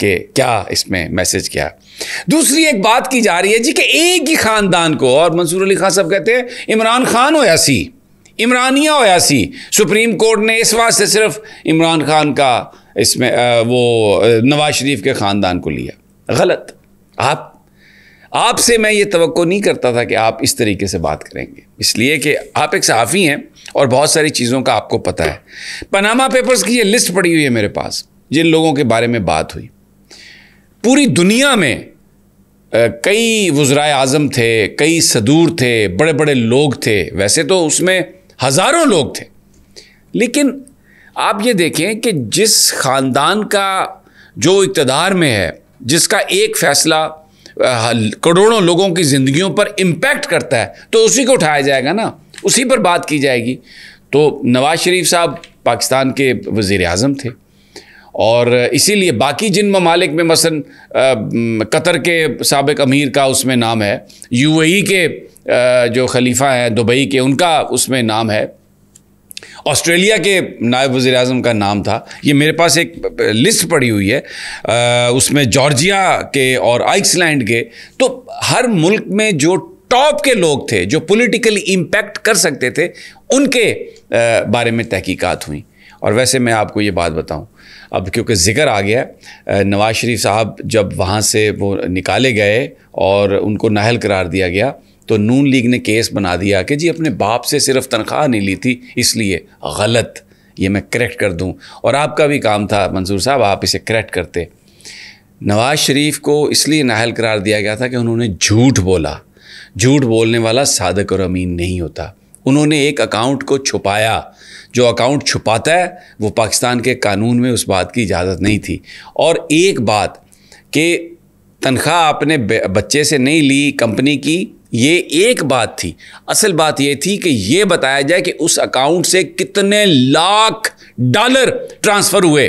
کہ کیا اس میں میسج کیا. دوسری ایک بات کی جا رہی ہے جی کہ ایک ہی خاندان کو, اور منصور علی خان صاحب کہتے ہیں عمران خان ہویا سی, عمرانیہ ہویا سی, سپریم کورٹ نے اس واسطے صرف عمران خان کا اس میں وہ نواز شریف کے خاندان کو لیا. غلط. آپ سے میں یہ توقع نہیں کرتا تھا کہ آپ اس طریقے سے بات کریں گے, اس لیے کہ آپ ایک صحافی ہیں اور بہت ساری چیزوں کا آپ کو پتہ ہے. پاناما پیپرز کی یہ لسٹ پڑی ہوئی ہے میرے پاس, جن لوگوں کے بارے میں بات ہوئی. پوری دنیا میں کئی وزرائے اعظم تھے, کئی صدور تھے, بڑے بڑے لوگ تھے, ویسے تو اس میں ہزاروں لوگ تھے, لیکن آپ یہ دیکھیں کہ جس خاندان کا جو اقتدار میں ہے, جس کا ایک فیصلہ کروڑوں لوگوں کی زندگیوں پر امپیکٹ کرتا ہے, تو اسی کو اٹھایا جائے گا نا, اسی پر بات کی جائے گی. تو نواز شریف صاحب پاکستان کے وزیر اعظم تھے, اور اسی لیے باقی جن ممالک میں مثلا قطر کے سابق امیر کا اس میں نام ہے, UAE کے جو خلیفہ ہیں دبئی کے, ان کا اس میں نام ہے, آسٹریلیا کے نائب وزیر اعظم کا نام تھا. یہ میرے پاس ایک لسٹ پڑی ہوئی ہے, اس میں جارجیا کے اور آئس لینڈ کے. تو ہر ملک میں جو ٹاپ کے لوگ تھے, جو پولیٹیکلی امپیکٹ کر سکتے تھے, ان کے بارے میں تحقیقات ہوئیں. اور ویسے میں آپ کو یہ بات بتاؤں, اب کیونکہ ذکر آ گیا, نواز شریف صاحب جب وہاں سے وہ نکالے گئے اور ان کو نااہل قرار دیا گیا, تو نون لیگ نے کیس بنا دیا کہ جی اپنے باپ سے صرف تنخواہ نہیں لی تھی اس لیے. غلط. یہ میں کریکٹ کر دوں, اور آپ کا بھی کام تھا منصور صاحب, آپ اسے کریکٹ کرتے. نواز شریف کو اس لیے نااہل قرار دیا گیا تھا کہ انہوں نے جھوٹ بولا. جھوٹ بولنے والا صادق اور امین نہیں ہوتا. انہوں نے ایک اکاؤنٹ کو چھپایا. جو اکاؤنٹ چھپاتا ہے وہ پاکستان کے قانون میں اس بات کی اجازت نہیں تھی. اور ایک بات کہ تنخواہ اپنے بچے سے نہیں لی کمپنی کی, یہ ایک بات تھی. اصل بات یہ تھی کہ یہ بتایا جائے کہ اس اکاؤنٹ سے کتنے لاکھ ڈالر ٹرانسفر ہوئے,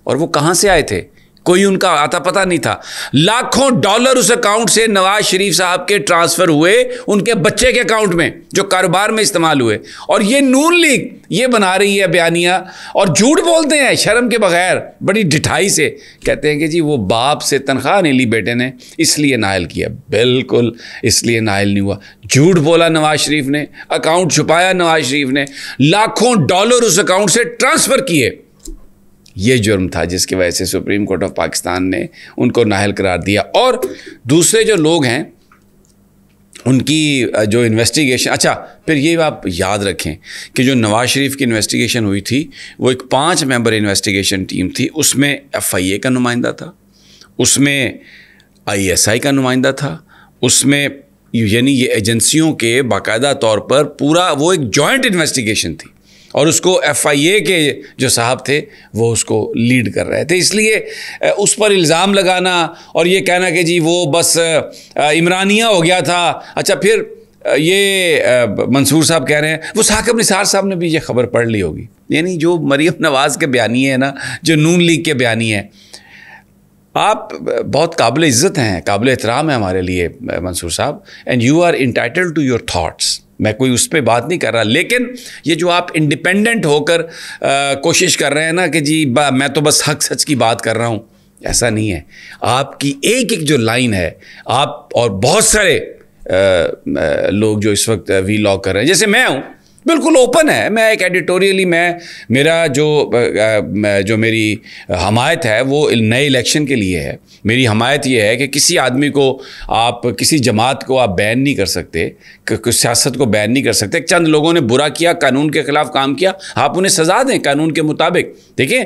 اور وہ کہاں سے آئے تھے, کوئی ان کا آتا پتہ نہیں تھا. لاکھوں ڈالر اس اکاؤنٹ سے نواز شریف صاحب کے ٹرانسفر ہوئے ان کے بچے کے اکاؤنٹ میں, جو کاروبار میں استعمال ہوئے. اور یہ نون لیگ یہ بنا رہی ہے بیانیہ, اور جھوٹ بولتے ہیں شرم کے بغیر, بڑی ڈٹھائی سے کہتے ہیں کہ جی وہ باپ سے تنخواہ نہیں لی بیٹے نے اس لیے نااہل کیا. بالکل اس لیے نااہل نہیں ہوا. جھوٹ بولا نواز شریف نے, اکاؤنٹ چھپایا نواز شریف نے, لاکھوں ڈالر اس اکاؤنٹ سے ٹرانسفر کیے. یہ جرم تھا جس کی وجہ سے سپریم کورٹ آف پاکستان نے ان کو نااہل قرار دیا. اور دوسرے جو لوگ ہیں ان کی جو انویسٹیگیشن, اچھا پھر یہ آپ یاد رکھیں کہ جو نواز شریف کی انویسٹیگیشن ہوئی تھی وہ ایک 5 ممبر انویسٹیگیشن ٹیم تھی. اس میں FIA کا نمائندہ تھا, اس میں ISI کا نمائندہ تھا, اس میں یعنی یہ ایجنسیوں کے باقاعدہ طور پر پورا وہ ایک جوائنٹ انویسٹیگیشن تھی, اور اس کو FIA کے جو صاحب تھے وہ اس کو لیڈ کر رہے تھے. اس لیے اس پر الزام لگانا اور یہ کہنا کہ جی وہ بس عمرانیہ ہو گیا تھا. اچھا پھر یہ منصور صاحب کہہ رہے ہیں, وہ ثاقب نثار صاحب نے بھی یہ خبر پڑھ لی ہوگی. یعنی جو مریم نواز کے بیانیے ہیں نا, جو نون لیگ کے بیانیے ہیں, آپ بہت قابل عزت ہیں, قابل احترام ہیں ہمارے لیے Mansoor sahab, and you are entitled to your thoughts. میں کوئی اس پہ بات نہیں کر رہا, لیکن یہ جو آپ انڈیپینڈنٹ ہو کر کوشش کر رہے ہیں نا کہ جی میں تو بس حق سچ کی بات کر رہا ہوں, ایسا نہیں ہے. آپ کی ایک ایک جو لائن ہے, آپ اور بہت سارے لوگ جو اس وقت وی لاگ کر رہے ہیں, جیسے میں ہوں, بالکل اوپن ہے. میں ایک ایڈیٹوریلی میرا جو میری حمایت ہے وہ نئے الیکشن کے لیے ہے. میری حمایت یہ ہے کہ کسی آدمی کو آپ, کسی جماعت کو آپ بین نہیں کر سکتے, سیاست کو بین نہیں کر سکتے. چند لوگوں نے برا کیا, قانون کے خلاف کام کیا, آپ انہیں سزا دیں قانون کے مطابق. دیکھیں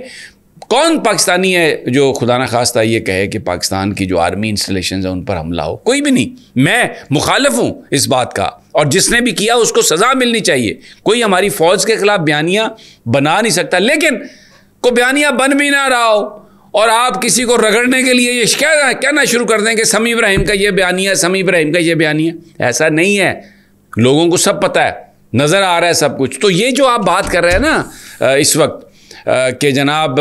کون پاکستانی ہے جو خدا نخواستہ یہ کہے کہ پاکستان کی جو آرمی انسٹالیشنز ہیں ان پر حملہ ہو؟ کوئی بھی نہیں. میں مخالف ہوں اس بات کا, اور جس نے بھی کیا اس کو سزا ملنی چاہیے. کوئی ہماری فوج کے خلاف بیانیہ بنا نہیں سکتا, لیکن کوئی بیانیہ بن بھی نہ رہا ہو اور آپ کسی کو رگڑنے کے لیے یہ کہنا شروع کر دیں کہ سمیع ابراہیم کا یہ بیانیہ, سمیع ابراہیم کا یہ بیانیہ. ایسا نہیں ہے, لوگوں کو سب پتہ ہے, نظر آ رہا ہے سب کچھ. تو یہ جو آپ بات کر رہے ہیں نا اس وقت کہ جناب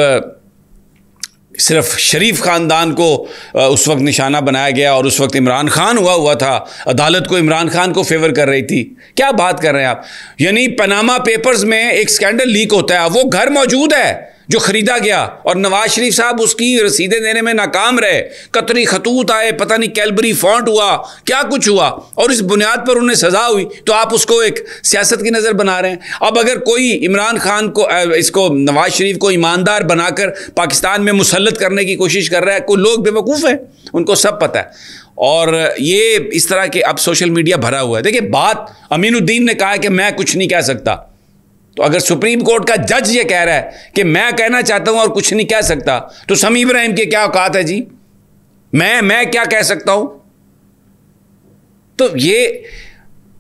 صرف شریف خاندان کو اس وقت نشانہ بنایا گیا, اور اس وقت عمران خان ہوا تھا, عدالت کو عمران خان کو فیور کر رہی تھی. کیا بات کر رہے ہیں آپ؟ یعنی پاناما پیپرز میں ایک سکینڈل لیک ہوتا ہے, وہ گھر موجود ہے جو خریدا گیا اور نواز شریف صاحب اس کی رسیدیں دینے میں ناکام رہے, قطری خطوط آئے, پتہ نہیں کیلبری فونٹ ہوا, کیا کچھ ہوا, اور اس بنیاد پر انہیں سزا ہوئی, تو آپ اس کو ایک سیاست کی نظر بنا رہے ہیں. اب اگر کوئی عمران خان کو, اس کو نواز شریف کو ایماندار بنا کر پاکستان میں مسلط کرنے کی کوشش کر رہا ہے, کوئی لوگ بے وقوف ہیں, ان کو سب پتہ ہے. اور یہ اس طرح کے اب سوشل میڈیا بھرا ہوا ہے. دیکھیں, بات امین الدین نے کہا کہ میں کچھ نہیں کہہ سکتا, تو اگر سپریم کورٹ کا جج یہ کہہ رہا ہے کہ میں کہنا چاہتا ہوں اور کچھ نہیں کہہ سکتا, تو سمیع ابراہیم کے کیا اوقات ہے جی, میں کیا کہہ سکتا ہوں. تو یہ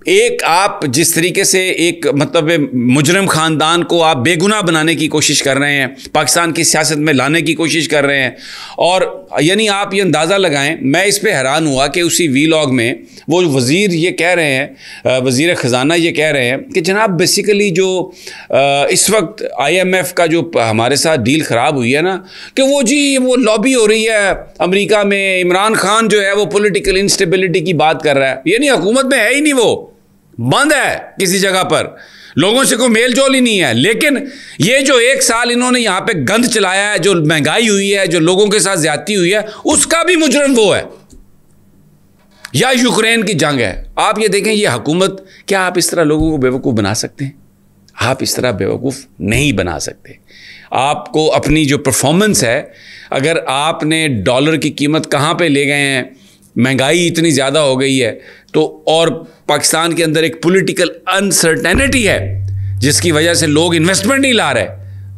ایک آپ جس طریقے سے ایک مطلب مجرم خاندان کو آپ بے گناہ بنانے کی کوشش کر رہے ہیں, پاکستان کی سیاست میں لانے کی کوشش کر رہے ہیں, اور یعنی آپ یہ اندازہ لگائیں, میں اس پہ حیران ہوا کہ اسی وی لاگ میں وہ وزیر یہ کہہ رہے ہیں, وزیر خزانہ یہ کہہ رہے ہیں کہ جناب بیسیکلی جو اس وقت IMF کا جو ہمارے ساتھ ڈیل خراب ہوئی ہے نا, کہ وہ جی وہ لابی ہو رہی ہے امریکہ میں, عمران خان جو ہے وہ پولیٹیکل انسٹیبلٹی کی بات کر رہا ہے. یعنی حکومت میں ہے ہی نہیں, وہ بند ہے کسی جگہ پر, لوگوں سے کوئی میل جول ہی نہیں ہے. لیکن یہ جو 1 سال انہوں نے یہاں پہ گند چلایا ہے, جو مہنگائی ہوئی ہے, جو لوگوں کے ساتھ زیادتی ہوئی ہے, اس کا بھی مجرم وہ ہے, یا یوکرین کی جنگ ہے. آپ یہ دیکھیں, یہ حکومت, کیا آپ اس طرح لوگوں کو بیوقوف بنا سکتے ہیں؟ آپ اس طرح بیوقوف نہیں بنا سکتے. آپ کو اپنی جو پرفارمنس ہے, اگر آپ نے ڈالر کی قیمت کہاں پہ لے گئے ہیں, مہنگائی اتنی زیادہ ہو گئی ہے, تو اور پاکستان کے اندر ایک پولیٹیکل انسرٹینٹی ہے جس کی وجہ سے لوگ انویسٹمنٹ نہیں لا رہے,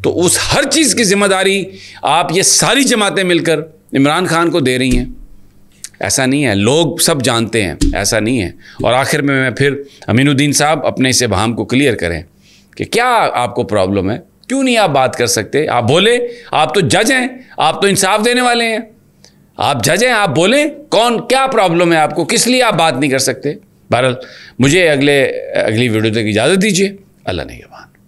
تو اس ہر چیز کی ذمہ داری آپ یہ ساری جماعتیں مل کر عمران خان کو دے رہی ہیں. ایسا نہیں ہے, لوگ سب جانتے ہیں ایسا نہیں ہے. اور آخر میں پھر امین الدین صاحب اپنے اس ابہام کو کلیئر کریں کہ کیا آپ کو پرابلم ہے, کیوں نہیں آپ بات کر سکتے؟ آپ بولے, آپ تو جج ہیں, آپ تو انصاف دینے والے ہیں, آپ جج ہیں, آپ بولیں کیا پرابلم ہے آپ کو, کس لیے آپ بات نہیں کر سکتے؟ بہرحال مجھے اگلی ویڈیو تک اجازت دیجیے. اللہ نگہبان.